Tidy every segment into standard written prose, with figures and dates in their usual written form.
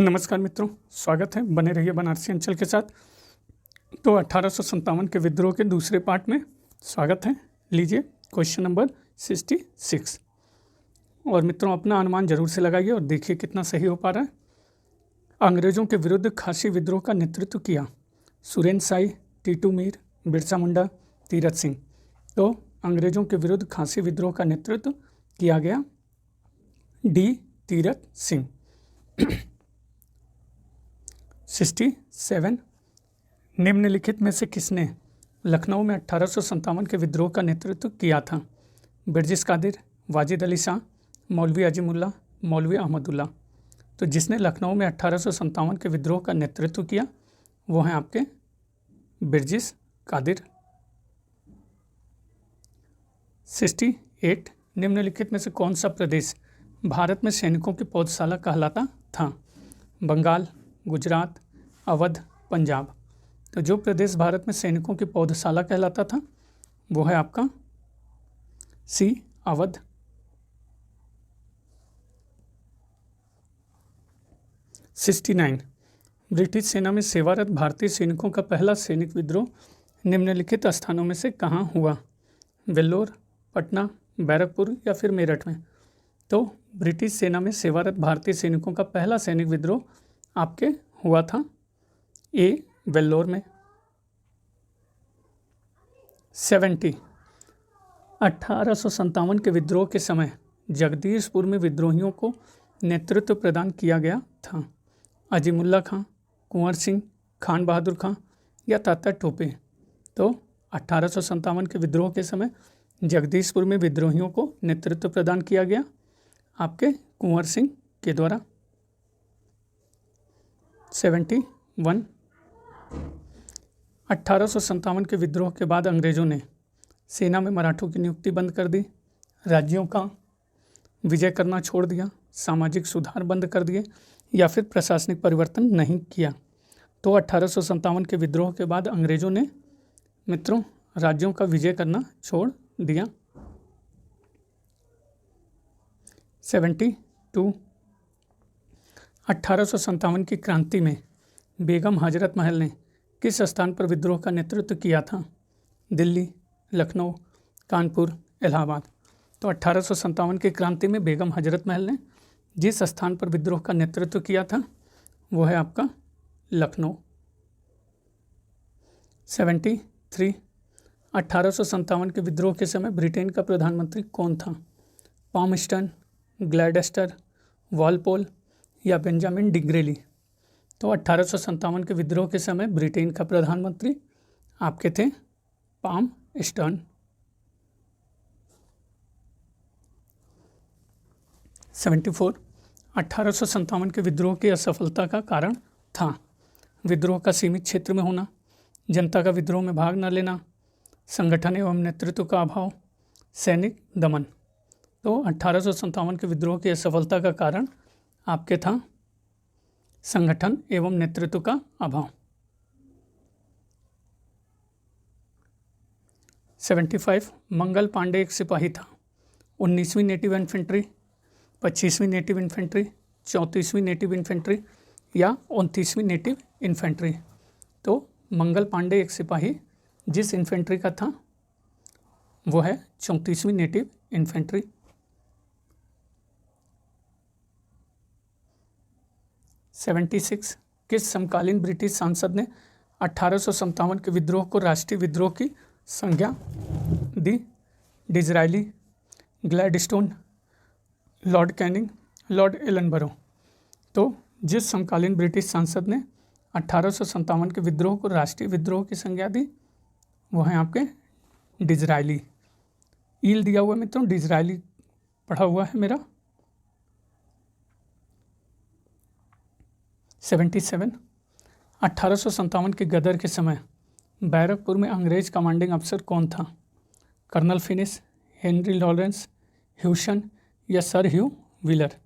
नमस्कार मित्रों, स्वागत है। बने रहिए बनारसी अंचल के साथ। तो 1857 के विद्रोह के दूसरे पार्ट में स्वागत है। लीजिए क्वेश्चन नंबर 66। और मित्रों अपना अनुमान जरूर से लगाइए और देखिए कितना सही हो पा रहा है। अंग्रेजों के विरुद्ध खासी विद्रोह का नेतृत्व किया सुरेंद्र शाही, टीटू मीर, बिरसा मुंडा, तीरथ सिंह। तो अंग्रेजों के विरुद्ध खासी विद्रोह का नेतृत्व किया गया डी तीरथ सिंह। 67 निम्नलिखित में से किसने लखनऊ में 1857 के विद्रोह का नेतृत्व किया था? बिरजिस कादिर, वाजिद अली शाह, मौलवी अजीमुल्ला, मौलवी अहमदुल्ला। तो जिसने लखनऊ में 1857 के विद्रोह का नेतृत्व किया वो हैं आपके बिरजिस कादिर। 68 निम्नलिखित में से कौन सा प्रदेश भारत में सैनिकों की पौधशाला कहलाता था? बंगाल, गुजरात, अवध, पंजाब। तो जो प्रदेश भारत में सैनिकों की पौधशाला कहलाता था वो है आपका सी अवध। 69 ब्रिटिश सेना में सेवारत भारतीय सैनिकों का पहला सैनिक विद्रोह निम्नलिखित स्थानों में से कहाँ हुआ? वेल्लोर, पटना, बैरकपुर या फिर मेरठ में। तो ब्रिटिश सेना में सेवारत भारतीय सैनिकों का पहला सैनिक विद्रोह आपके हुआ था ए वेल्लोर में। 70 1857 के विद्रोह के समय जगदीशपुर में विद्रोहियों को नेतृत्व प्रदान किया गया था। अजीमुल्ला खां, कुंवर सिंह, खान बहादुर खां या तात्या टोपे। तो 1857 के विद्रोह के समय जगदीशपुर में विद्रोहियों को नेतृत्व प्रदान किया गया आपके कुंवर सिंह के द्वारा। 71 1857 के विद्रोह के बाद अंग्रेजों ने सेना में मराठों की नियुक्ति बंद कर दी, राज्यों का विजय करना छोड़ दिया, सामाजिक सुधार बंद कर दिए या फिर प्रशासनिक परिवर्तन नहीं किया। तो 1857 के विद्रोह के बाद अंग्रेजों ने मित्रों राज्यों का विजय करना छोड़ दिया। 72 1857 की क्रांति में बेगम हजरत महल ने किस स्थान पर विद्रोह का नेतृत्व किया था? दिल्ली, लखनऊ, कानपुर, इलाहाबाद। तो 1857 की क्रांति में बेगम हजरत महल ने जिस स्थान पर विद्रोह का नेतृत्व किया था वो है आपका लखनऊ। 73 1857 के विद्रोह के समय ब्रिटेन का प्रधानमंत्री कौन था? पामस्टन, ग्लैडस्टर, वॉलपोल या बेंजामिन डिग्रेली। तो 1857 के विद्रोह के समय ब्रिटेन का प्रधानमंत्री आपके थे पाम स्टर्न। 74 1857 के विद्रोह की असफलता का कारण था विद्रोह का सीमित क्षेत्र में होना, जनता का विद्रोह में भाग न लेना, संगठन एवं नेतृत्व का अभाव, सैनिक दमन। तो 1857 के विद्रोह की असफलता का कारण आपके था संगठन एवं नेतृत्व का अभाव। 75 मंगल पांडे एक सिपाही था। 19वीं नेटिव इन्फेंट्री, 25वीं नेटिव इन्फेंट्री, 34वीं नेटिव इन्फेंट्री या 29वीं नेटिव इन्फेंट्री। तो मंगल पांडे एक सिपाही जिस इन्फेंट्री का था वो है 34वीं नेटिव इन्फेंट्री। 76 किस समकालीन ब्रिटिश सांसद ने 1857 के विद्रोह को राष्ट्रीय विद्रोह की संज्ञा दी? Disraeli, Gladstone, Lord Canning, Lord Ellenborough. तो जिस समकालीन ब्रिटिश सांसद ने 1857 के विद्रोह को राष्ट्रीय विद्रोह की संज्ञा दी वो हैं आपके डिज़रायली। ईल दिया हुआ मित्रों, डिज़रायली पढ़ा हुआ है मेरा। 77 1857 के गदर के समय बैरकपुर में अंग्रेज कमांडिंग अफसर कौन था? कर्नल फिनिस, हेनरी लॉरेंस, ह्यूशन या सर ह्यू व्हीलर।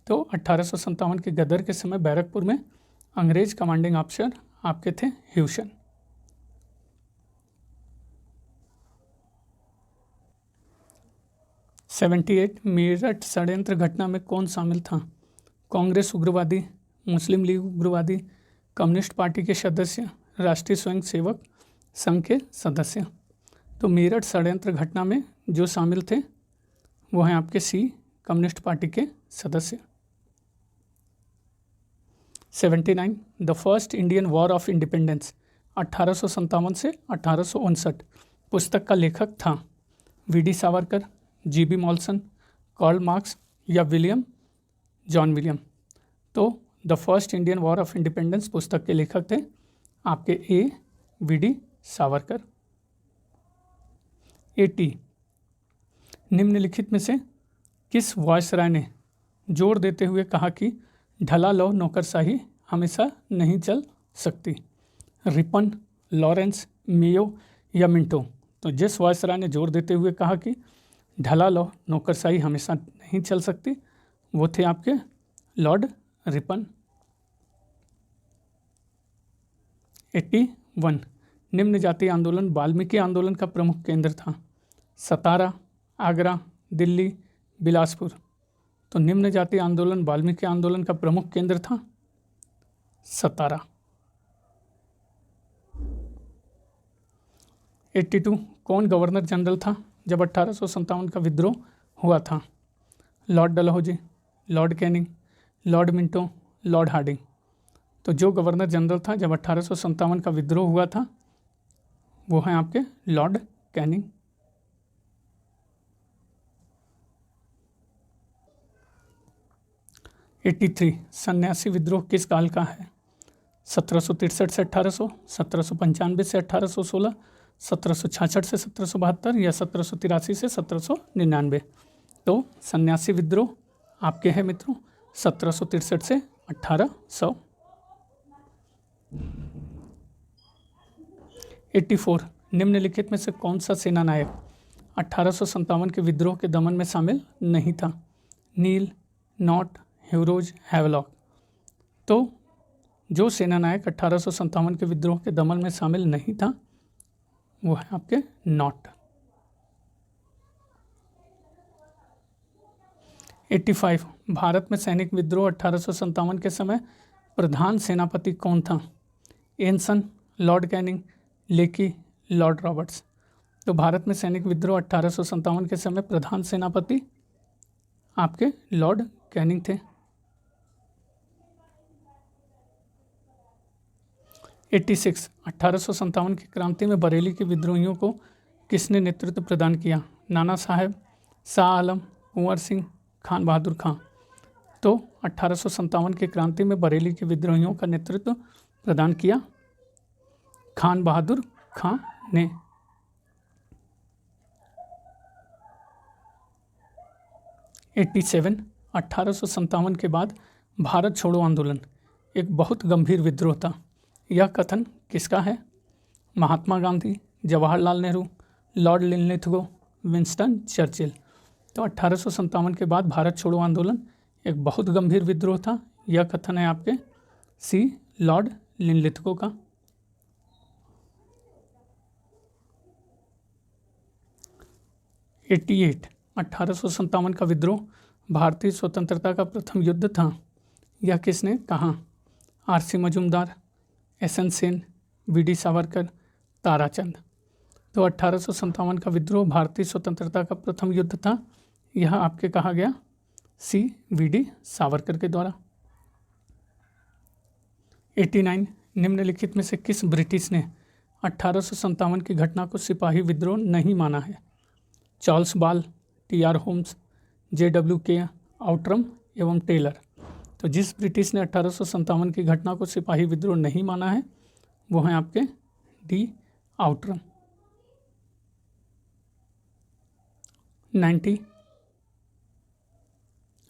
तो 1857 के गदर के समय बैरकपुर में अंग्रेज कमांडिंग अफसर आपके थे ह्यूशन। 78 मेरठ षड्यंत्र घटना में कौन शामिल था? कांग्रेस उग्रवादी, मुस्लिम लीग उग्रवादी, कम्युनिस्ट पार्टी के सदस्य, राष्ट्रीय स्वयंसेवक संघ के सदस्य। तो मेरठ षड्यंत्र घटना में जो शामिल थे वो हैं आपके सी, कम्युनिस्ट पार्टी के सदस्य। 79 the first Indian war of independence 1857 से 1859 पुस्तक का लेखक था V D. Savarkar, G B. Malleson, Karl Marx या विलियम जॉन विलियम। तो the first Indian war of independence पुस्तक के लेखक थे आपके ए, वी.डी. सावरकर। 80 निम्नलिखित में से किस वायसराय ने जोर देते हुए कहा कि ढला लो नौकरशाही हमेशा नहीं चल सकती? रिपन, लॉरेंस, मेयो या मिंटो। तो जिस वायसराय ने जोर देते हुए कहा कि ढला लो नौकरशाही हमेशा नहीं चल सकती वो थे आपके लॉर्ड रिपन। 81 निम्न जातीय आंदोलन वाल्मीकि आंदोलन का प्रमुख केंद्र था? सतारा, आगरा, दिल्ली, बिलासपुर। तो निम्न जातीय आंदोलन वाल्मीकि आंदोलन का प्रमुख केंद्र था सतारा। 82 कौन गवर्नर जनरल था जब 1857 का विद्रोह हुआ था? Lord Dalhousie, lord Canning, lord Minto, lord Hardinge. तो जो गवर्नर जनरल था जब 1857 का विद्रोह हुआ था वो हैं आपके लॉर्ड कैनिंग। 83 सन्यासी विद्रोह किस काल का है? 1763 से 1800, 1795 से 1816, 1766 से 1772 या 1783 से 1799। तो सन्यासी विद्रोह आपके हैं मित्रों 1763 से 1800। 84 निम्नलिखित में से कौन सा सेना नायक 1857 के विद्रोह के दमन में शामिल नहीं था? नील, नॉट, ह्यूरोज, हैवलॉक। तो जो सेना नायक 1857 के विद्रोह के दमन में शामिल नहीं था वो है आपके नॉट। 85 भारत में सैनिक विद्रोह 1857 के समय प्रधान सेनापति कौन था? एनसन, लॉर्ड कैनिंग, लेकी, लॉर्ड रॉबर्ट्स। तो भारत में सैनिक विद्रोह 1857 के समय प्रधान सेनापति आपके लॉर्ड कैनिंग थे। 86 1857 की क्रांति में बरेली के विद्रोहियों को किसने नेतृत्व प्रदान किया? नाना साहेब, शाह आलम, कुंवर सिंह, खान बहादुर खां। तो 1857 की क्रांति में बरेली के विद्रोहियों का नेतृत्व प्रदान किया खान बहादुर खां ने। 87 1857 के बाद भारत छोड़ो आंदोलन एक बहुत गंभीर विद्रोह था। यह कथन किसका है? Mahatma Gandhi, Jawaharlal Nehru, Lord Linlithgow, Winston Churchill. तो 1857 के बाद भारत छोड़ो आंदोलन एक बहुत गंभीर विद्रोह था। यह कथन है आपके सी, लॉर्ड लिनलिथगो का। 88 1857 का विद्रोह भारतीय स्वतंत्रता का प्रथम युद्ध था। यह किसने कहा? RC. Majumdar, S N. Sen, VD. Savarkar, Tarachand. तो 1857 का विद्रोह भारतीय स्वतंत्रता का प्रथम युद्ध था। यह आपके कहा गया सी, वी.डी. सावरकर के द्वारा। 89 निम्नलिखित में से किस ब्रिटिश ने 1857 की घटना को सिपाही विद्रोह नहीं माना है? चार्ल्स बाल, टी.आर. होम्स, जे.डब्ल्यू.के. आउट्रम एवं टेलर। तो जिस ब्रिटिश ने 1857 की घटना को सिपाही विद्रोह नहीं माना है वो हैं आपके डी. आउट्रम। 90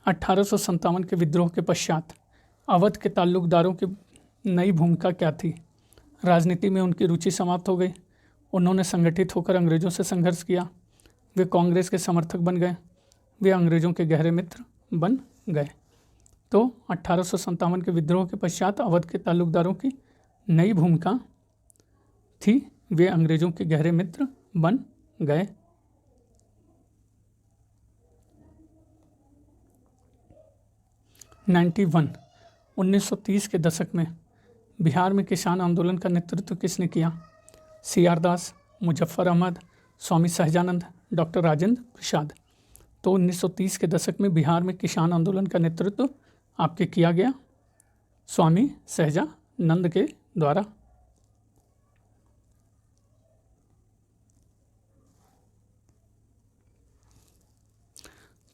1857 के विद्रोह के पश्चात अवध के ताल्लुकदारों की नई भूमिका क्या थी? राजनीति में उनकी रुचि समाप्त हो गई। उन्होंने संगठित होकर अंग्रेज़ों से संघर्ष किया। वे कांग्रेस के समर्थक बन गए। वे अंग्रेज़ों के गहरे मित्र बन गए। तो 1857 के विद्रोह के पश्चात अवध के ताल्लुकदारों की नई भूमिका थी। वे अंग्रेज़ों के गहरे मित्र बन गए। 91 1930 के दशक में बिहार में किसान आंदोलन का नेतृत्व किसने किया? CR दास, मुजफ्फर अहमद, स्वामी सहजानंद, डॉक्टर राजेंद्र प्रसाद। तो 1930 के दशक में बिहार में किसान आंदोलन का नेतृत्व आपके किया गया स्वामी सहजानंद के द्वारा।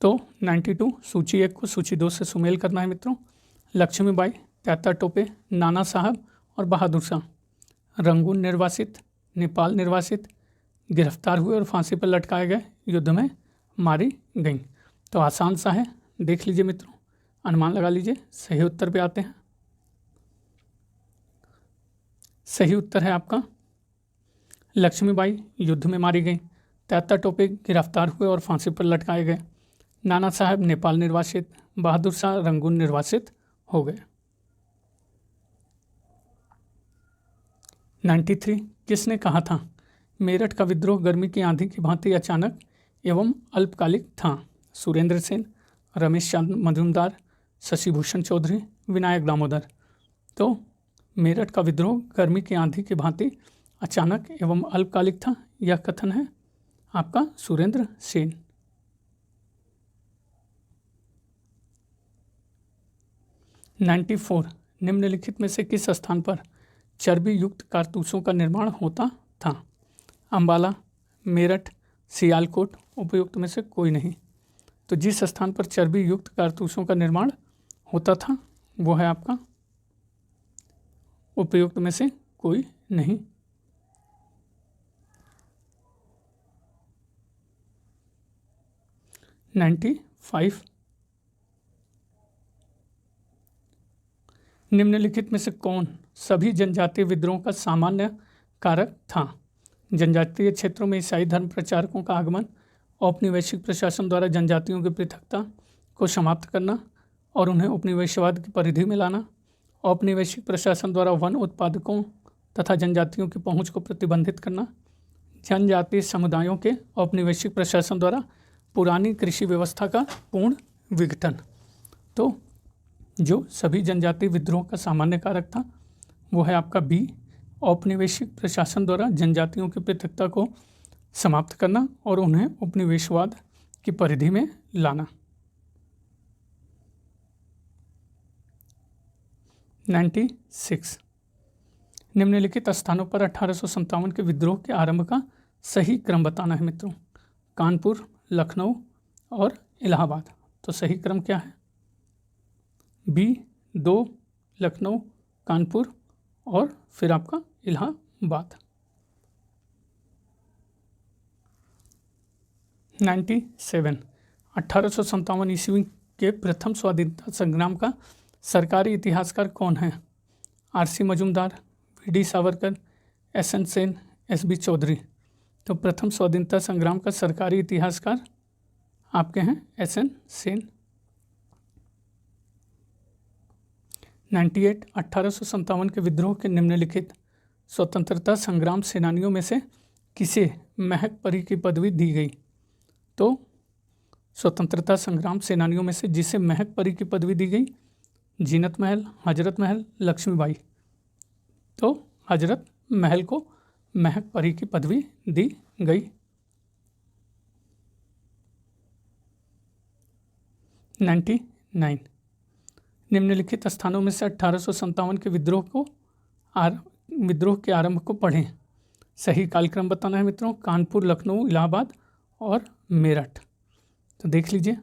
तो 92 सूची 1 को सूची 2 से सुमेल करना है मित्रों। लक्ष्मीबाई, तात्या टोपे, नाना साहब और बहादुर शाह रंगून निर्वासित, नेपाल निर्वासित, गिरफ्तार हुए और फांसी पर लटकाए गए, युद्ध में मारी गईं। तो आसान सा है, देख लीजिए मित्रों, अनुमान लगा लीजिए। सही उत्तर पे आते हैं। सही उत्तर है आपका लक्ष्मीबाई युद्ध में मारी गई, तात्या टोपे गिरफ्तार हुए और फांसी पर लटकाए गए, नाना साहब नेपाल निर्वासित, बहादुर शाह रंगून निर्वासित हो गए। 93 किसने कहा था मेरठ का विद्रोह गर्मी की आंधी की भांति अचानक एवं अल्पकालिक था? सुरेंद्र सेन, रमेश चंद्र मजूमदार, शशिभूषण चौधरी, विनायक दामोदर। तो मेरठ का विद्रोह गर्मी की आंधी की भांति अचानक एवं अल्पकालिक था, यह कथन है आपका सुरेंद्र सेन। 94 निम्नलिखित में से किस स्थान पर चर्बी युक्त कारतूसों का निर्माण होता था? अंबाला, मेरठ, सियालकोट, उपयुक्त में से कोई नहीं। तो जिस स्थान पर चर्बी युक्त कारतूसों का निर्माण होता था वो है आपका उपयुक्त में से कोई नहीं। नाइन्टी 95 निम्नलिखित में से कौन सभी जनजातीय विद्रोह का सामान्य कारक था? जनजातीय क्षेत्रों में ईसाई धर्म प्रचारकों का आगमन, औपनिवेशिक प्रशासन द्वारा जनजातियों की पृथकता को समाप्त करना और उन्हें उपनिवेशवाद की परिधि में लाना, औपनिवेशिक प्रशासन द्वारा वन उत्पादकों तथा जनजातियों की पहुंच को प्रतिबंधित करना, जनजातीय समुदायों के औपनिवेशिक प्रशासन द्वारा पुरानी कृषि व्यवस्था का पूर्ण विघटन। तो जो सभी जनजातीय विद्रोह का सामान्य कारक था वो है आपका बी, औपनिवेशिक प्रशासन द्वारा जनजातियों की पृथकता को समाप्त करना और उन्हें उपनिवेशवाद की परिधि में लाना। 96 निम्नलिखित स्थानों पर 1857 के विद्रोह के आरंभ का सही क्रम बताना है मित्रों। कानपुर, लखनऊ और इलाहाबाद। तो सही क्रम क्या है? बी 2, लखनऊ, कानपुर और फिर आपका इलाहाबाद। 97 1857 ईस्वी के प्रथम स्वाधीनता संग्राम का सरकारी इतिहासकार कौन है? RC Majumdar, VD Savarkar, SN Sen, SB Chaudhary. तो प्रथम स्वाधीनता संग्राम का सरकारी इतिहासकार आपके हैं SN सेन। 98 1857 के विद्रोह के निम्नलिखित स्वतंत्रता संग्राम सेनानियों में से किसे महक परी की पदवी दी गई? तो स्वतंत्रता संग्राम सेनानियों में से जिसे महक परी की पदवी दी गई, जीनत महल, हजरत महल, लक्ष्मीबाई। तो हजरत महल को महक परी की पदवी दी गई। 99 निम्नलिखित स्थानों में से 1857 के विद्रोह के आरंभ को पढ़ें। सही कालक्रम बताना है मित्रों। कानपुर, लखनऊ, इलाहाबाद और मेरठ। तो देख लीजिए,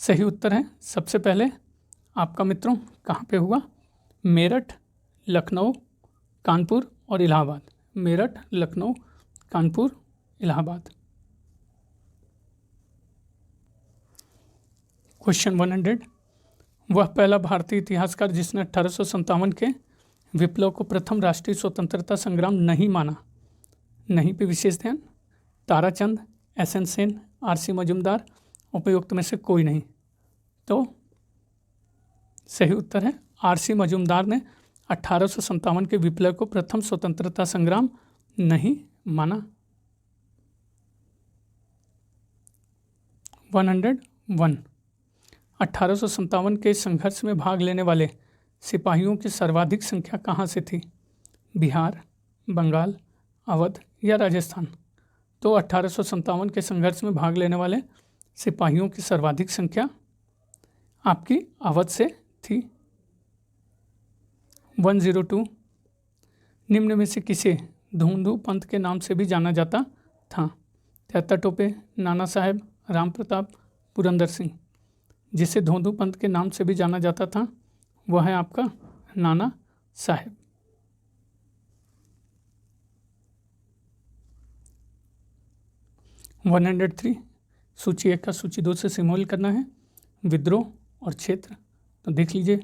सही उत्तर है सबसे पहले आपका मित्रों कहाँ पे हुआ? मेरठ, लखनऊ, कानपुर और इलाहाबाद। मेरठ, लखनऊ, कानपुर, इलाहाबाद। क्वेश्चन 100 वह पहला भारतीय इतिहासकार जिसने 1857 के विप्लव को प्रथम राष्ट्रीय स्वतंत्रता संग्राम नहीं माना। नहीं पे विशेष ध्यान। ताराचंद, SN सेन, RC मजूमदार, उपयुक्त में से कोई नहीं। तो सही उत्तर है RC मजूमदार ने 1857 के विप्लव को प्रथम स्वतंत्रता संग्राम नहीं माना। 101 1857 के संघर्ष में भाग लेने वाले सिपाहियों की सर्वाधिक संख्या कहाँ से थी? बिहार, बंगाल, अवध या राजस्थान? तो 1857 के संघर्ष में भाग लेने वाले सिपाहियों की सर्वाधिक संख्या आपकी अवध से थी। 102 निम्न में से किसे धूंधू पंथ के नाम से भी जाना जाता था? त्याता टोपे, नाना साहेब, राम प्रताप, पुरंदर सिंह। जिसे धूंधू पंथ के नाम से भी जाना जाता था वह है आपका नाना साहेब। वन 103 सूची 1 का सूची 2 से सिमोल करना है। विद्रोह और क्षेत्र तो देख लीजिए,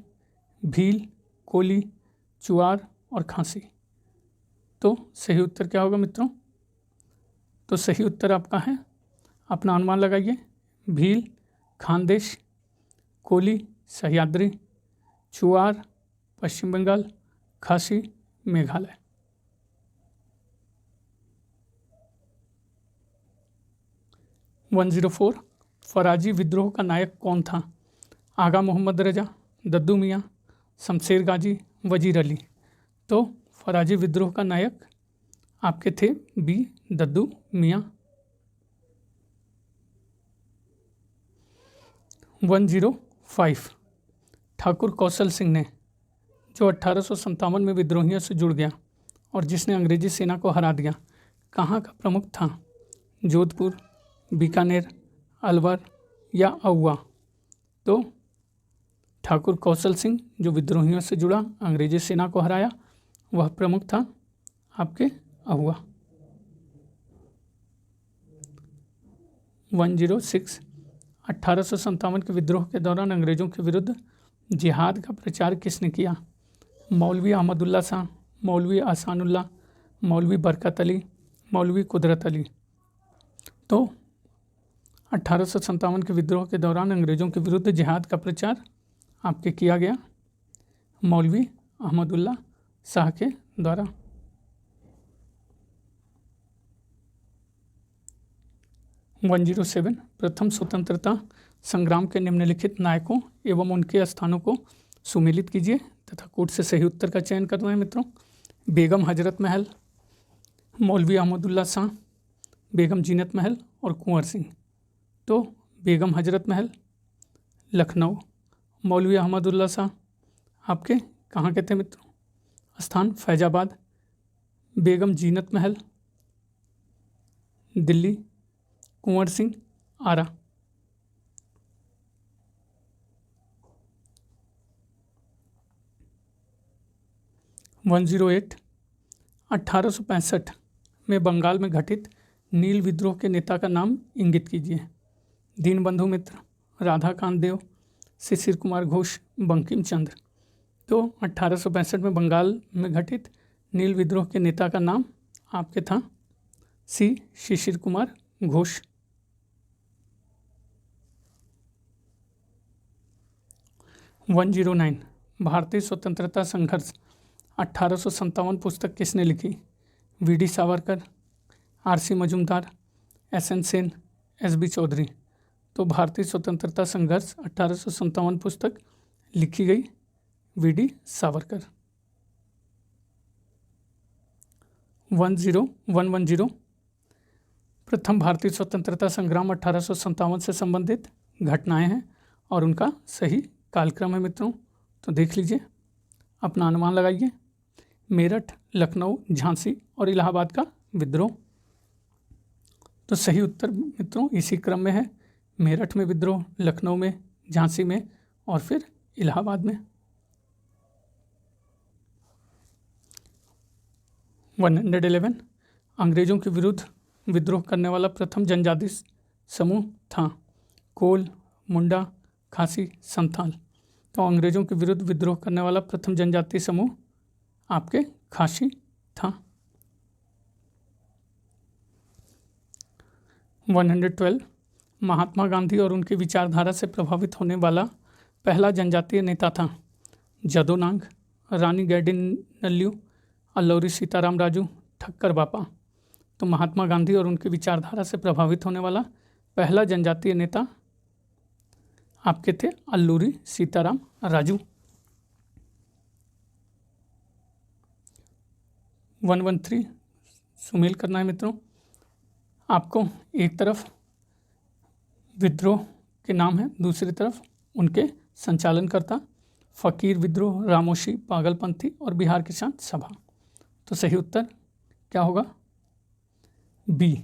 भील, कोली, चुआर और खांसी। तो सही उत्तर क्या होगा मित्रों? तो सही उत्तर आपका है, अपना अनुमान लगाइए, भील, खानदेश, कोली, सह्याद्री, चुआर, पश्चिम बंगाल, खासी, मेघालय। वन 104 फराजी विद्रोह का नायक कौन था? आगा मोहम्मद रजा, दद्दू मियाँ, शमशेर गाजी, वजीर अली। तो फराजी विद्रोह का नायक आपके थे बी दद्दू मियाँ। 105 ठाकुर कौशल सिंह ने, जो 1857 में विद्रोहियों से जुड़ गया और जिसने अंग्रेजी सेना को हरा दिया, कहाँ का प्रमुख था? जोधपुर, बीकानेर, अलवर या अहुआ? तो ठाकुर कौशल सिंह जो विद्रोहियों से जुड़ा, अंग्रेजी सेना को हराया, वह प्रमुख था आपके अहुआ। 106 1857 के विद्रोह के दौरान अंग्रेजों के विरुद्ध जिहाद का प्रचार किसने किया? मौलवी अहमदुल्ला शाह, मौलवी आसानुल्लाह, मौलवी बरकत अली, मौलवी कुदरत अली। तो 1857 के विद्रोह के दौरान अंग्रेजों के विरुद्ध जिहाद का प्रचार आपके किया गया मौलवी अहमदुल्ला शाह के द्वारा। 107 प्रथम स्वतंत्रता संग्राम के निम्नलिखित नायकों एवं उनके स्थानों को सुमेलित कीजिए तथा कोट से सही उत्तर का चयन करना है मित्रों। बेगम हजरत महल, मौलवी अहमदुल्ला शाह, बेगम जीनत महल और कुंवर सिंह। तो बेगम हजरत महल लखनऊ, मौलवी अहमदुल्ला शाह आपके कहाँ के थे मित्रों? स्थान फैजाबाद, बेगम जीनत महल दिल्ली, कुंवर सिंह आरा। 108 1865 में बंगाल में घटित नील विद्रोह के नेता का नाम इंगित कीजिए। दीनबंधु मित्र, राधाकांत देव, शिशिर कुमार घोष, बंकिम चंद्र। तो 1865 में बंगाल में घटित नील विद्रोह के नेता का नाम आपके था सी शिशिर कुमार घोष। 109 भारतीय स्वतंत्रता संघर्ष 1857 पुस्तक किसने लिखी? V D. Savarkar, R C. Majumdar, S N. Sen, S B. Chaudhary. तो भारतीय स्वतंत्रता संघर्ष 1857 पुस्तक लिखी गई वी.डी. सावरकर। 10110 प्रथम भारतीय स्वतंत्रता संग्राम 1857 से संबंधित घटनाएं हैं और उनका सही कालक्रम है मित्रों। तो देख लीजिए, अपना अनुमान लगाइए। मेरठ, लखनऊ, झांसी और इलाहाबाद का विद्रोह। तो सही उत्तर मित्रों इसी क्रम में है, मेरठ में विद्रोह, लखनऊ में, झांसी में और फिर इलाहाबाद में। 111 अंग्रेजों के विरुद्ध विद्रोह करने वाला प्रथम जनजाति समूह था? कोल, मुंडा, खासी, संथाल। तो अंग्रेजों के विरुद्ध विद्रोह करने वाला प्रथम जनजातीय समूह आपके खासी था। 112 महात्मा गांधी और उनकी विचारधारा से प्रभावित होने वाला पहला जनजातीय नेता था? जदोनांग, रानी गैडिनल्यू, अल्लौरी सीताराम राजू, ठक्कर बापा। तो महात्मा गांधी और उनकी विचारधारा से प्रभावित होने वाला पहला जनजातीय नेता आपके थे अल्लूरी सीताराम राजू। 113 सुमेल करना है मित्रों। आपको एक तरफ विद्रोह के नाम है, दूसरी तरफ उनके संचालनकर्ता, फ़कीर विद्रोह, रामोशी, पागलपंथी और बिहार किसान सभा। तो सही उत्तर क्या होगा? बी।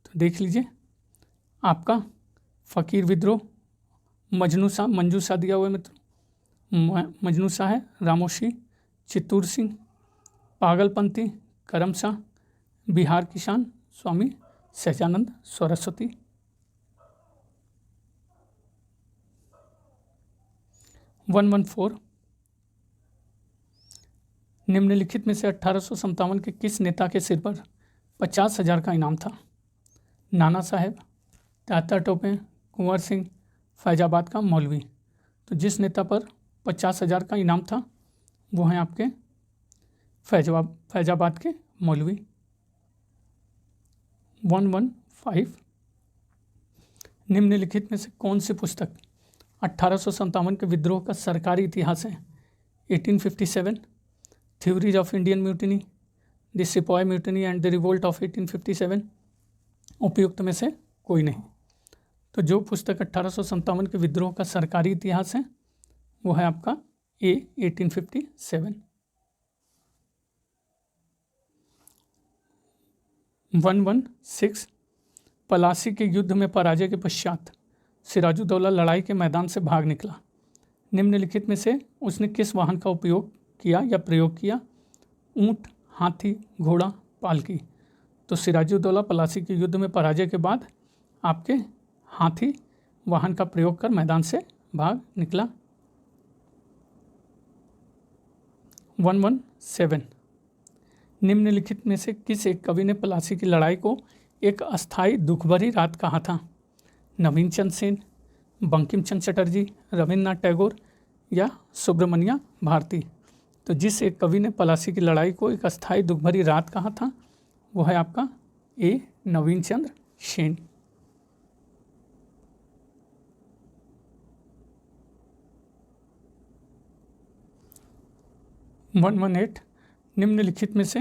तो देख लीजिए आपका फ़कीर विद्रोह मंजू शाह दिया हुआ है मित्रों, मंजू शाह है, रामोशी चित्तूर सिंह, पागलपंथी करम शाह, बिहार किसान स्वामी सहजानंद सरस्वती। 114 निम्नलिखित में से 1857 के किस नेता के सिर पर 50,000 का इनाम था? नाना साहेब, तात्या टोपे, कुंवर सिंह, फैजाबाद का मौलवी। तो जिस नेता पर 50,000 का इनाम था वो हैं आपके फैजाबाद के मौलवी। 115 निम्नलिखित में से कौन सी पुस्तक 1857 के विद्रोह का सरकारी इतिहास है? 1857, theories of Indian mutiny, the sepoy mutiny and the revolt of 1857। उपयुक्त में से कोई नहीं। तो जो पुस्तक 1857 के विद्रोह का सरकारी इतिहास है वो है आपका ए 1857। 116 पलासी के युद्ध में पराजय के पश्चात सिराजुद्दौला लड़ाई के मैदान से भाग निकला। निम्नलिखित में से उसने किस वाहन का उपयोग किया या प्रयोग किया? ऊंट, हाथी, घोड़ा, पालकी। तो सिराजुद्दौला पलासी के युद्ध में पराजय के बाद आपके हाथी वाहन का प्रयोग कर मैदान से भाग निकला। 117 निम्नलिखित में से किस एक कवि ने पलासी की लड़ाई को एक अस्थायी दुखभरी रात कहा था? नवीन चंद्र सेन, बंकिम चंद्र चटर्जी, रविन्द्रनाथ टैगोर या सुब्रमण्या भारती। तो जिस एक कवि ने पलासी की लड़ाई को एक अस्थायी दुखभरी रात कहा था वो है आपका ए नवीन चंद्र सेन। 118 निम्नलिखित में से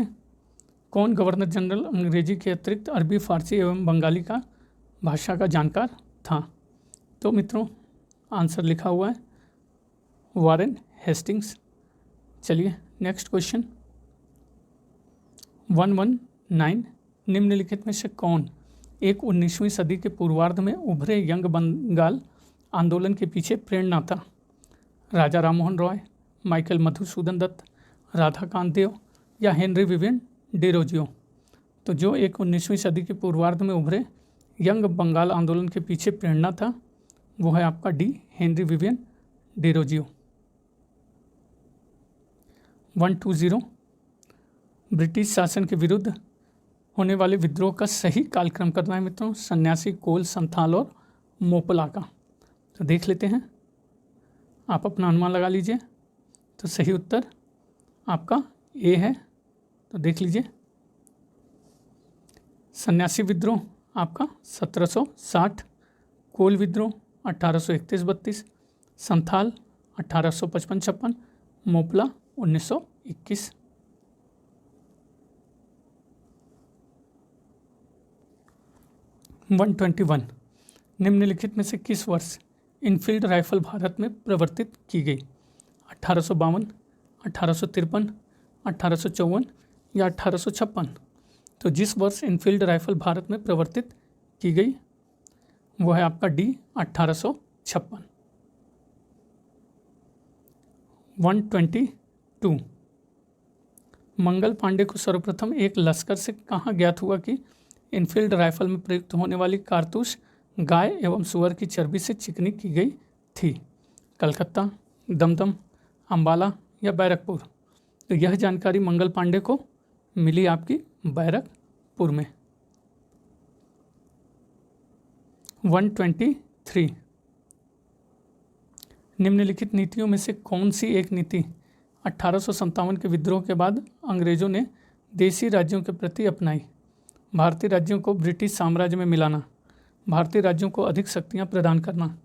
कौन गवर्नर जनरल अंग्रेजी के अतिरिक्त अरबी, फारसी एवं बंगाली का भाषा का जानकार था? तो मित्रों आंसर लिखा हुआ है वारेन हेस्टिंग्स। चलिए नेक्स्ट क्वेश्चन। 119 निम्नलिखित में से कौन एक 19वीं सदी के पूर्वार्ध में उभरे यंग बंगाल आंदोलन के पीछे प्रेरणा था? राजा राममोहन रॉय, माइकल मधुसूदन दत्त, राधाकांत देव या हेनरी विवियन डेरोजियो। तो जो एक 19वीं सदी के पूर्वार्ध में उभरे यंग बंगाल आंदोलन के पीछे प्रेरणा था वो है आपका D Henry Vivian Derozio. 120 British शासन के विरुद्ध होने वाले विद्रोह का सही कालक्रम करना है मित्रों, सन्यासी, कोल, संथाल और मोपला का। तो देख लेते हैं, आप अपना अनुमान लगा लीजिए। तो सही उत्तर आपका ए है। तो देख लीजिए सन्यासी विद्रोह आपका 1760, कोल विद्रोह 1831-32, संथाल 1855-56, मोपला 1921। 121 निम्नलिखित में से किस वर्ष इनफील्ड राइफल भारत में प्रवर्तित की गई? 1852, 1853, 1854 या 1856। तो जिस वर्ष इनफील्ड राइफल भारत में प्रवर्तित की गई वो है आपका डी 1856। 122 मंगल पांडे को सर्वप्रथम एक लश्कर से कहाँ ज्ञात हुआ कि इनफील्ड राइफल में प्रयुक्त होने वाली कारतूस गाय एवं सुअर की चर्बी से चिकनी की गई थी? कलकत्ता, दमदम, अंबाला या बैरकपुर। तो यह जानकारी मंगल पांडे को मिली आपकी बैरकपुर में। 123 निम्नलिखित नीतियों में से कौन सी एक नीति 1857 के विद्रोह के बाद अंग्रेजों ने देशी राज्यों के प्रति अपनाई? भारतीय राज्यों को ब्रिटिश साम्राज्य में मिलाना, भारतीय राज्यों को अधिक शक्तियां प्रदान करना,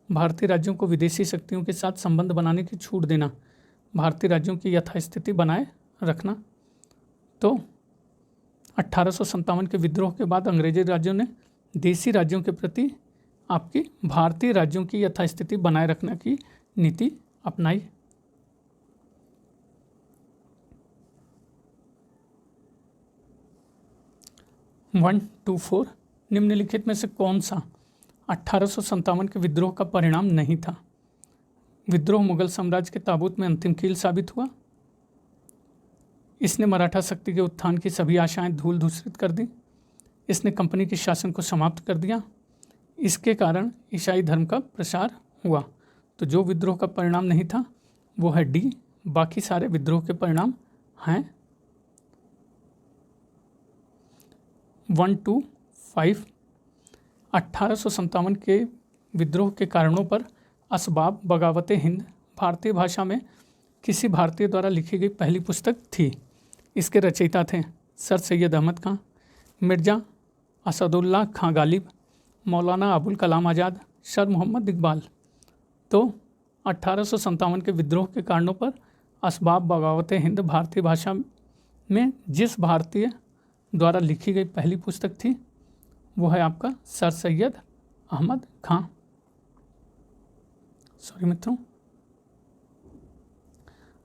भारतीय राज्यों को विदेशी शक्तियों के साथ संबंध बनाने की छूट देना, भारतीय राज्यों की यथास्थिति बनाए रखना। तो 1857 के विद्रोह के बाद अंग्रेजी राज्यों ने देशी राज्यों के प्रति आपकी भारतीय राज्यों की यथास्थिति बनाए रखने की नीति अपनाई। वन टू फोर, निम्नलिखित में से कौन सा 1857 के विद्रोह का परिणाम नहीं था? विद्रोह मुगल साम्राज्य के ताबूत में अंतिम कील साबित हुआ, इसने मराठा शक्ति के उत्थान की सभी आशाएं धूल धूसरित कर दी, इसने कंपनी के शासन को समाप्त कर दिया, इसके कारण ईसाई धर्म का प्रसार हुआ। तो जो विद्रोह का परिणाम नहीं था वो है डी, बाकी सारे विद्रोह के परिणाम हैं। 125, 1857 के विद्रोह के कारणों पर असबाब बगावते हिंद भारतीय भाषा में किसी भारतीय द्वारा लिखी गई पहली पुस्तक थी। इसके रचयिता थे सर सैयद अहमद खां, मिर्ज़ा असदुल्ला खां गालिब, मौलाना अबुल कलाम आज़ाद, सर मोहम्मद इकबाल। तो 1857 के विद्रोह के कारणों पर असबाब बगावते हिंद भारतीय भाषा में जिस भारतीय द्वारा लिखी गई पहली पुस्तक थी वो है आपका सर सैयद अहमद खां। सॉरी मित्रों।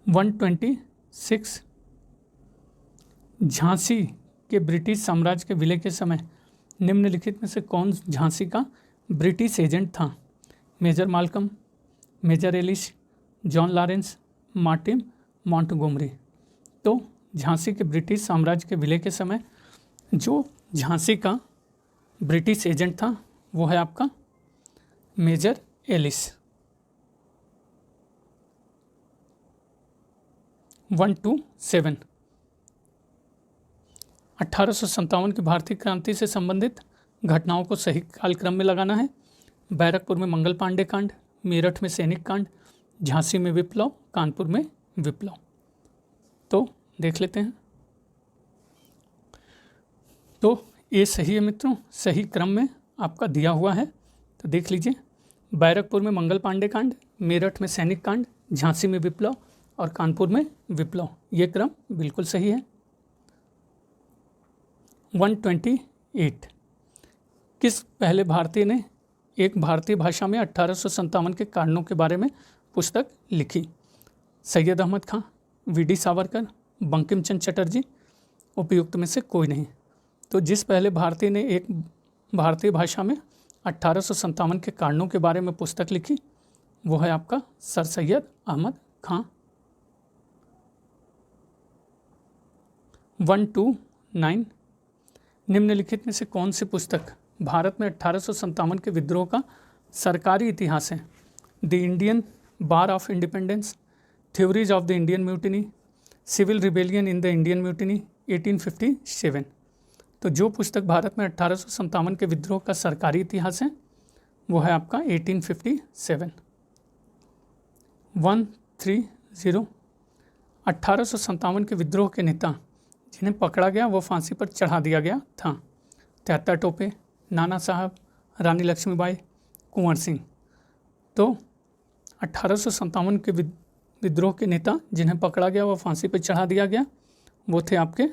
126, झांसी के ब्रिटिश साम्राज्य के विलय के समय निम्नलिखित में से कौन झांसी का ब्रिटिश एजेंट था? Major Malcolm, major Ellis, John Lawrence, Martin Montgomery. तो झांसी के ब्रिटिश साम्राज्य के विलय के समय जो झांसी का ब्रिटिश एजेंट था वो है आपका मेजर एलिस। 127, 1857 की भारतीय क्रांति से संबंधित घटनाओं को सही कालक्रम में लगाना है। बैरकपुर में मंगल पांडे कांड, मेरठ में सैनिक कांड, झांसी में विप्लव, कानपुर में विप्लव। तो देख लेते हैं। तो ये सही है मित्रों, सही क्रम में आपका दिया हुआ है। तो देख लीजिए, बैरकपुर में मंगल पांडे कांड, मेरठ में सैनिक कांड, झांसी में विप्लव और कानपुर में विप्लव, ये क्रम बिल्कुल सही है। 128, किस पहले भारतीय ने एक भारतीय भाषा में 1857 के कारणों के बारे में पुस्तक लिखी? सैयद अहमद खां, वी.डी. सावरकर, बंकिम चंद्र चटर्जी, उपयुक्त में से कोई नहीं। तो जिस पहले भारतीय ने एक भारतीय भाषा में 1857 के कारणों के बारे में पुस्तक लिखी वो है आपका सर सैयद अहमद खां। 129, निम्नलिखित में से कौन सी पुस्तक भारत में 1857 के विद्रोह का सरकारी इतिहास है? The Indian war of independence, theories of the Indian mutiny, civil rebellion in the Indian mutiny, 1857। तो जो पुस्तक भारत में 1857 के विद्रोह का सरकारी इतिहास है वो है आपका 1857। 130, 1857 के विद्रोह के नेता जिन्हें पकड़ा गया वो फांसी पर चढ़ा दिया गया था। त्यात्या टोपे, नाना साहब, रानी लक्ष्मीबाई, कुंवर सिंह। तो 1857 के विद्रोह के नेता जिन्हें पकड़ा गया वो फांसी पर चढ़ा दिया गया वो थे आपके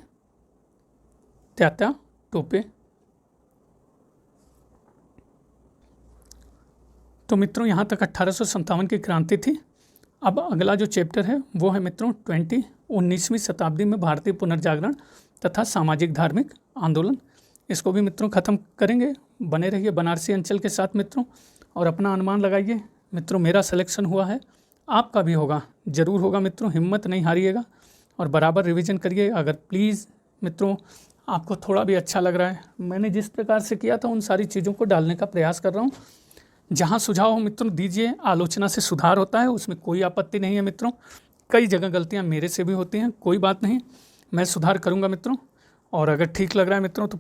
त्यात्या टोपे। तो मित्रों यहाँ तक 1857 की क्रांति थी। अब अगला जो चैप्टर है वो है मित्रों 19वीं शताब्दी में भारतीय पुनर्जागरण तथा सामाजिक धार्मिक आंदोलन। इसको भी मित्रों ख़त्म करेंगे। बने रहिए बनारसी अंचल के साथ मित्रों और अपना अनुमान लगाइए। मित्रों मेरा सिलेक्शन हुआ है, आपका भी होगा, ज़रूर होगा मित्रों। हिम्मत नहीं हारिएगा और बराबर रिवीजन करिए। अगर प्लीज़ मित्रों आपको थोड़ा भी अच्छा लग रहा है, मैंने जिस प्रकार से किया था उन सारी चीज़ों को डालने का प्रयास कर रहा हूँ। जहाँ सुझाव हो मित्रों दीजिए, आलोचना से सुधार होता है, उसमें कोई आपत्ति नहीं है मित्रों। कई जगह गलतियाँ मेरे से भी होती हैं, कोई बात नहीं, मैं सुधार करूँगा मित्रों। और अगर ठीक लग रहा है मित्रों तो